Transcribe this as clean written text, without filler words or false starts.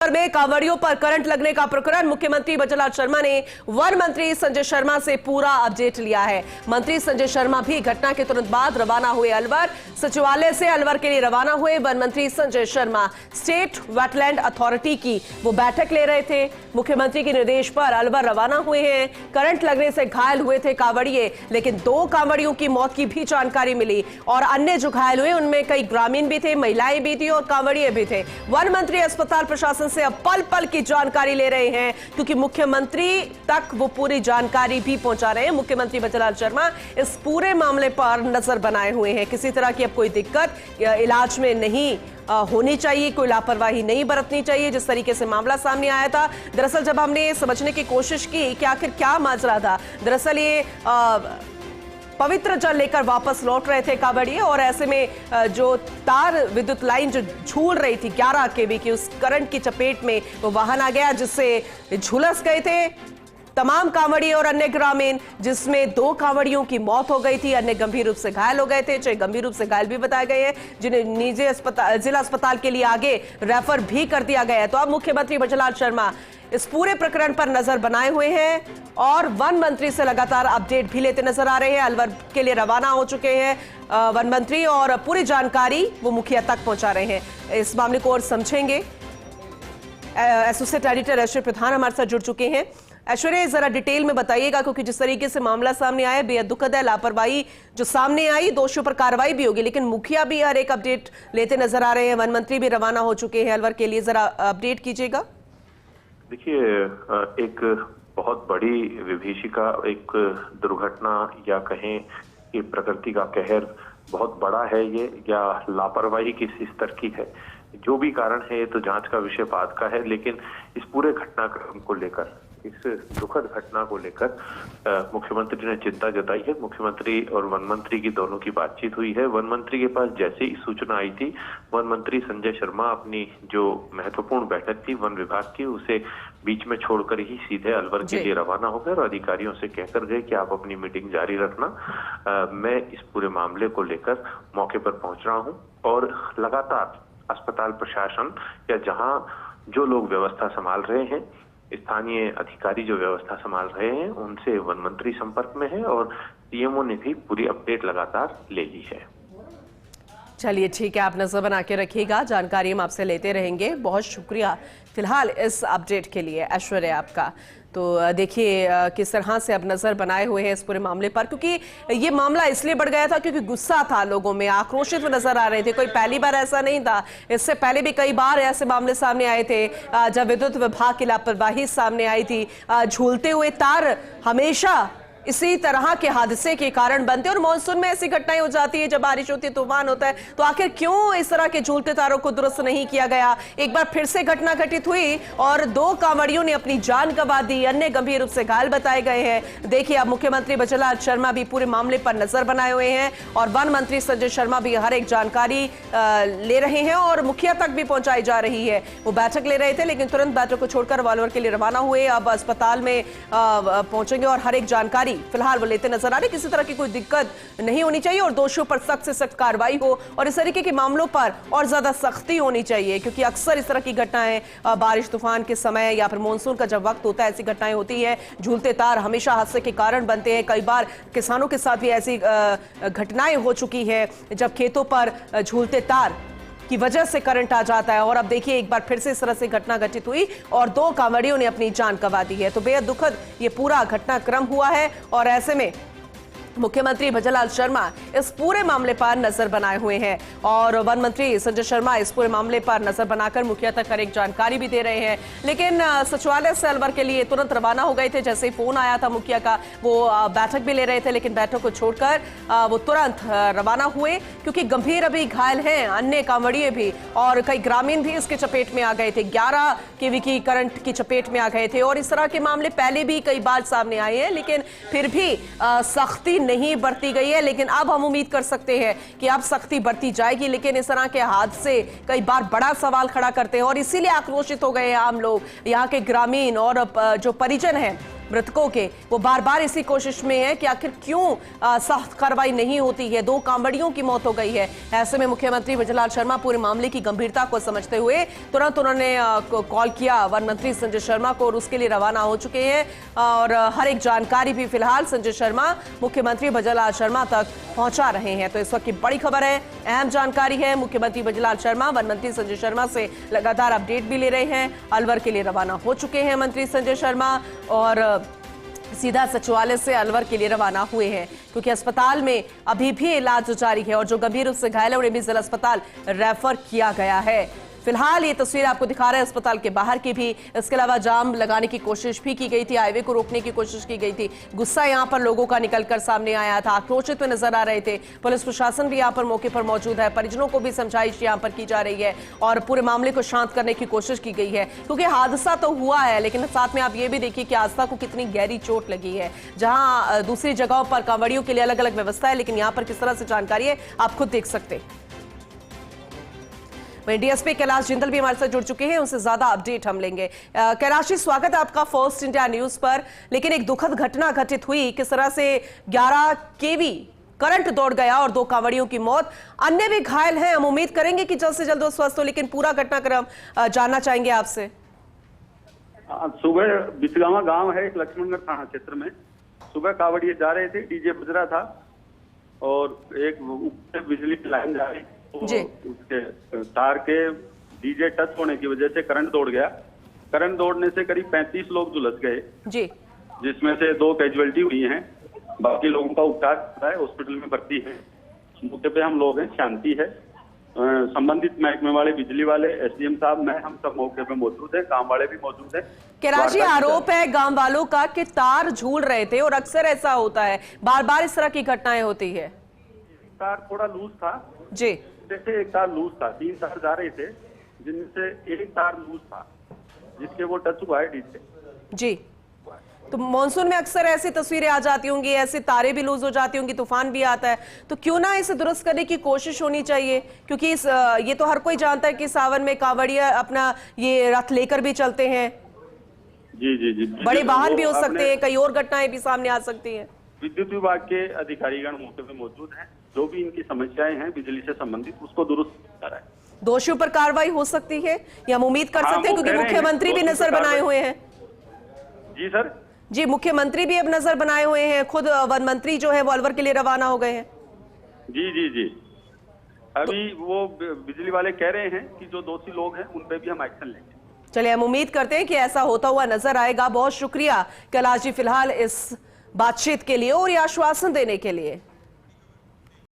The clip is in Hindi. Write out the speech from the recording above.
भर में कांवड़ियों पर करंट लगने का प्रकरण, मुख्यमंत्री भजनलाल शर्मा ने वन मंत्री संजय शर्मा से पूरा अपडेट लिया है। मंत्री संजय शर्मा भी घटना के तुरंत बाद रवाना हुए अलवर। सचिवालय से अलवर के लिए रवाना हुए वन मंत्री Sanjay Sharma state wetland authority की वो बैठक ले रहे थे। मुख्यमंत्री के निर्देश पर अलवर रवाना हुए हैं। करंट लगने से घायल हुए थे कांवड़िए, लेकिन 2 कांवड़ियों की मौत की भी जानकारी मिली और अन्य जो घायल हुए उनमें कई ग्रामीण भी थे, महिलाएं भी थी और कांवड़िए भी थे। वन मंत्री अस्पताल प्रशासन से अब पल पल की जानकारी ले रहे हैं, क्योंकि मुख्यमंत्री तक वो पूरी जानकारी भी पहुंचा रहे हैं। मुख्यमंत्री भजनलाल शर्मा इस पूरे मामले पर नजर बनाए हुए हैं। किसी तरह की अब कोई दिक्कत इलाज में नहीं होनी चाहिए, कोई लापरवाही नहीं बरतनी चाहिए। जिस तरीके से मामला सामने आया था, दरअसल जब हमने समझने की कोशिश की कि आखिर क्या माजरा था, दरअसल ये पवित्र जल लेकर वापस लौट रहे थे कांवड़िए और ऐसे में जो तार विद्युत लाइन जो झूल रही थी 11 केवी की, उस करंट की चपेट में वो वाहन आ गया, जिससे झुलस गए थे तमाम कांवड़िए और अन्य ग्रामीण, जिसमें 2 कांवड़ियों की मौत हो गई थी, अन्य गंभीर रूप से घायल हो गए थे। 6 गंभीर रूप से घायल भी बताए गए हैं, जिन्हें निजी अस्पताल, जिला अस्पताल के लिए आगे रेफर भी कर दिया गया है। तो अब मुख्यमंत्री भजनलाल शर्मा इस पूरे प्रकरण पर नजर बनाए हुए हैं और वन मंत्री से लगातार अपडेट भी लेते नजर आ रहे हैं। अलवर के लिए रवाना हो चुके हैं वन मंत्री और पूरी जानकारी वो मुखिया तक पहुंचा रहे हैं। इस मामले को और समझेंगे, एसोसिएट एडिटर ऐश्वर्य प्रधान हमारे साथ जुड़ चुके हैं। ऐश्वर्य, जरा डिटेल में बताइएगा, क्योंकि जिस तरीके से मामला सामने आया बेहद दुखद है। लापरवाही जो सामने आई, दोषियों पर कार्रवाई भी होगी, लेकिन मुखिया भी हर एक अपडेट लेते नजर आ रहे हैं। वन मंत्री भी रवाना हो चुके हैं अलवर के लिए, जरा अपडेट कीजिएगा। देखिए, एक बहुत बड़ी विभीषिका, एक दुर्घटना या कहें कि प्रकृति का कहर बहुत बड़ा है ये, या लापरवाही किस स्तर की है, जो भी कारण है ये तो जांच का विषय बाद का है। लेकिन इस पूरे घटनाक्रम को लेकर, इस दुखद घटना को लेकर मुख्यमंत्री ने चिंता जताई है। मुख्यमंत्री और वन मंत्री की दोनों की बातचीत हुई है। वन मंत्री के पास जैसे ही सूचना आई थी, वन मंत्री संजय शर्मा अपनी जो महत्वपूर्ण बैठक थी वन विभाग की, उसे बीच में छोड़कर ही सीधे अलवर के लिए रवाना हो गए और अधिकारियों से कहकर गए कि आप अपनी मीटिंग जारी रखना, मैं इस पूरे मामले को लेकर मौके पर पहुंच रहा हूं और लगातार अस्पताल प्रशासन या जहां जो लोग व्यवस्था संभाल रहे हैं, स्थानीय अधिकारी जो व्यवस्था संभाल रहे हैं, उनसे वन मंत्री संपर्क में है और सीएमओ ने भी पूरी अपडेट लगातार ले ली है। चलिए ठीक है, आप नजर बना के रखिएगा, जानकारी हम आपसे लेते रहेंगे। बहुत शुक्रिया फिलहाल इस अपडेट के लिए ऐश्वर्य आपका। तो देखिए किस तरह से अब नजर बनाए हुए हैं इस पूरे मामले पर, क्योंकि ये मामला इसलिए बढ़ गया था क्योंकि गुस्सा था लोगों में, आक्रोशित नजर आ रहे थे। कोई पहली बार ऐसा नहीं था, इससे पहले भी कई बार ऐसे मामले सामने आए थे जब विद्युत विभाग की लापरवाही सामने आई थी। झूलते हुए तार हमेशा इसी तरह के हादसे के कारण बनते और मानसून में ऐसी घटनाएं हो जाती है, जब बारिश होती है, तूफान होता है, तो आखिर क्यों इस तरह के झूलते तारों को दुरुस्त नहीं किया गया। एक बार फिर से घटना घटित हुई और 2 कांवड़ियों ने अपनी जान गंवा दी, अन्य गंभीर रूप से घायल बताए गए हैं। देखिए अब मुख्यमंत्री भजनलाल शर्मा भी पूरे मामले पर नजर बनाए हुए हैं और वन मंत्री संजय शर्मा भी हर एक जानकारी ले रहे हैं और मुखिया तक भी पहुंचाई जा रही है। वो बैठक ले रहे थे, लेकिन तुरंत बैठक को छोड़कर अलवर के लिए रवाना हुए। अब अस्पताल में पहुंचेंगे और हर एक जानकारी फिलहाल वो लेते नजर आ रहे। किसी तरह की कोई दिक्कत नहीं होनी चाहिए और दोषियों पर सख्त से सख्त कार्रवाई हो और इस तरीके के मामलों पर और ज्यादा सख्ती होनी चाहिए, क्योंकि अक्सर इस तरह की घटनाएं बारिश तूफान के समय या फिर मानसून का जब वक्त होता है, ऐसी घटनाएं होती है। झूलते तार हमेशा हादसे के कारण बनते हैं। कई बार किसानों के साथ भी ऐसी घटनाएं हो चुकी है जब खेतों पर झूलते तार की वजह से करंट आ जाता है। और अब देखिए एक बार फिर से इस तरह से घटना घटित हुई और 2 कांवड़ियों ने अपनी जान गंवा दी है। तो बेहद दुखद ये पूरा घटनाक्रम हुआ है और ऐसे में मुख्यमंत्री भजनलाल शर्मा इस पूरे मामले पर नजर बनाए हुए हैं और वन मंत्री संजय शर्मा इस पूरे मामले पर नजर बनाकर मुखिया तक हर एक जानकारी भी दे रहे हैं। लेकिन सचिवालय से अलवर के लिए तुरंत रवाना हो गए थे। जैसे ही फोन आया था मुखिया का, वो बैठक भी ले रहे थे, लेकिन बैठक को छोड़कर वो तुरंत रवाना हुए, क्योंकि गंभीर अभी घायल हैं अन्य कांवड़िए भी और कई ग्रामीण भी इसके चपेट में आ गए थे। 11 केवी की करंट की चपेट में आ गए थे और इस तरह के मामले पहले भी कई बार सामने आए हैं, लेकिन फिर भी सख्ती नहीं बरती गई है। लेकिन अब हम उम्मीद कर सकते हैं कि अब सख्ती बरती जाएगी, लेकिन इस तरह के हादसे कई बार बड़ा सवाल खड़ा करते हैं और इसीलिए आक्रोशित हो गए हैं आम लोग, यहाँ के ग्रामीण और जो परिजन हैं मृतकों के, वो बार बार इसी कोशिश में है कि आखिर क्यों सख्त कार्रवाई नहीं होती है। 2 कांवड़ियों की मौत हो गई है। ऐसे में मुख्यमंत्री भजनलाल शर्मा पूरे मामले की गंभीरता को समझते हुए तुरंत उन्होंने कॉल किया वन मंत्री संजय शर्मा को और उसके लिए रवाना हो चुके हैं। और हर एक जानकारी भी फिलहाल संजय शर्मा मुख्यमंत्री भजनलाल शर्मा तक पहुंचा रहे हैं। तो इस वक्त की बड़ी खबर है, अहम जानकारी है। मुख्यमंत्री भजनलाल शर्मा वन मंत्री संजय शर्मा से लगातार अपडेट भी ले रहे हैं। अलवर के लिए रवाना हो चुके हैं मंत्री संजय शर्मा और सीधा सचिवालय से अलवर के लिए रवाना हुए हैं, क्योंकि अस्पताल में अभी भी इलाज जारी है और जो गंभीर रूप से घायल है उन्हें भी जिला अस्पताल रेफर किया गया है। फिलहाल ये तस्वीर आपको दिखा रहे हैं अस्पताल के बाहर की भी। इसके अलावा जाम लगाने की कोशिश भी की गई थी, हाईवे को रोकने की कोशिश की गई थी। गुस्सा यहां पर लोगों का निकलकर सामने आया था, आक्रोशित में नजर आ रहे थे। पुलिस प्रशासन भी यहां पर मौके पर मौजूद है, परिजनों को भी समझाइश यहां पर की जा रही है और पूरे मामले को शांत करने की कोशिश की गई है, क्योंकि हादसा तो हुआ है लेकिन साथ में आप ये भी देखिए कि आस्था को कितनी गहरी चोट लगी है। जहां दूसरी जगहों पर कांवड़ियों के लिए अलग अलग व्यवस्था है, लेकिन यहां पर किस तरह से जानकारी है आप खुद देख सकते हैं। वहीं डीएसपी कैलाश जिंदल भी हमारे साथ जुड़ चुके हैं, उनसे ज्यादा अपडेट हम लेंगे। कैलाश जी, स्वागत है आपका फर्स्ट इंडिया न्यूज पर। लेकिन एक दुखद घटना घटित हुई, किस तरह से 11 केवी करंट दौड़ गया और 2 कांवड़ियों की मौत, अन्य भी घायल हैं। हम उम्मीद करेंगे कि जल्द से जल्द वो स्वस्थ हो, लेकिन पूरा घटनाक्रम जानना चाहेंगे आपसे। सुबह बिचगावा गांव है एक लक्ष्मणगढ़ थाना क्षेत्र में। सुबह कांवड़िए जा रहे थे, डीजे बज रहा था और एक ऊपर बिजली की लाइन जा रही, जी। उसके तार के डीजे टच होने की वजह से करंट दौड़ गया। करंट दौड़ने से करीब 35 लोग झुलस गए, जी, जिसमें से 2 कैजुअलिटी हुई हैं। बाकी लोगों का उपचार चल रहा है, हॉस्पिटल में भर्ती है। मौके पे हम लोग हैं, शांति है। संबंधित महकमे वाले, बिजली वाले, एसडीएम साहब, मैं, हम सब मौके पे मौजूद है, गांव वाले भी मौजूद है। कैलाश जी, आरोप है गांव वालों का कि तार झूल रहे थे और अक्सर ऐसा होता है, बार बार इस तरह की घटनाएं होती है। तार थोड़ा लूज था, जी, जैसे एक तार लूज था, 3 तार जा रहे थे जिनमें से एक तार लूज था जिसके वो टच हुआ है डीजे। जी, तो मॉनसून में अक्सर ऐसी तस्वीरें आ जाती होंगी, ऐसे तारे भी लूज हो जाती होंगी, तूफान भी आता है, तो क्यों ना इसे दुरुस्त करने की कोशिश होनी चाहिए, क्योंकि ये तो हर कोई जानता है कि सावन में कांवड़िया अपना ये रथ लेकर भी चलते हैं। जी जी जी, बड़े वाहन भी हो सकते हैं, कई और घटनाएं भी सामने आ सकती हैं। विद्युत विभाग के अधिकारीगण मौके पे मौजूद हैं, जो भी इनकी समस्याएं हैं बिजली से संबंधित उसको दुरुस्त कर रहा है। दोषियों पर कार्रवाई हो सकती है, या हम उम्मीद कर सकते हैं, क्योंकि मुख्यमंत्री भी नजर बनाए हुए हैं। जी सर, जी, मुख्यमंत्री भी अब नजर बनाए हुए हैं, खुद वन मंत्री जो है वो अलवर के लिए रवाना हो गए हैं। जी जी जी, अभी वो बिजली वाले कह रहे हैं कि जो दोषी लोग हैं उन पे भी हम एक्शन लेंगे। चलिए, हम उम्मीद करते हैं कि ऐसा होता हुआ नजर आएगा। बहुत शुक्रिया कैलाश जी फिलहाल इस बातचीत के लिए और ये आश्वासन देने के लिए।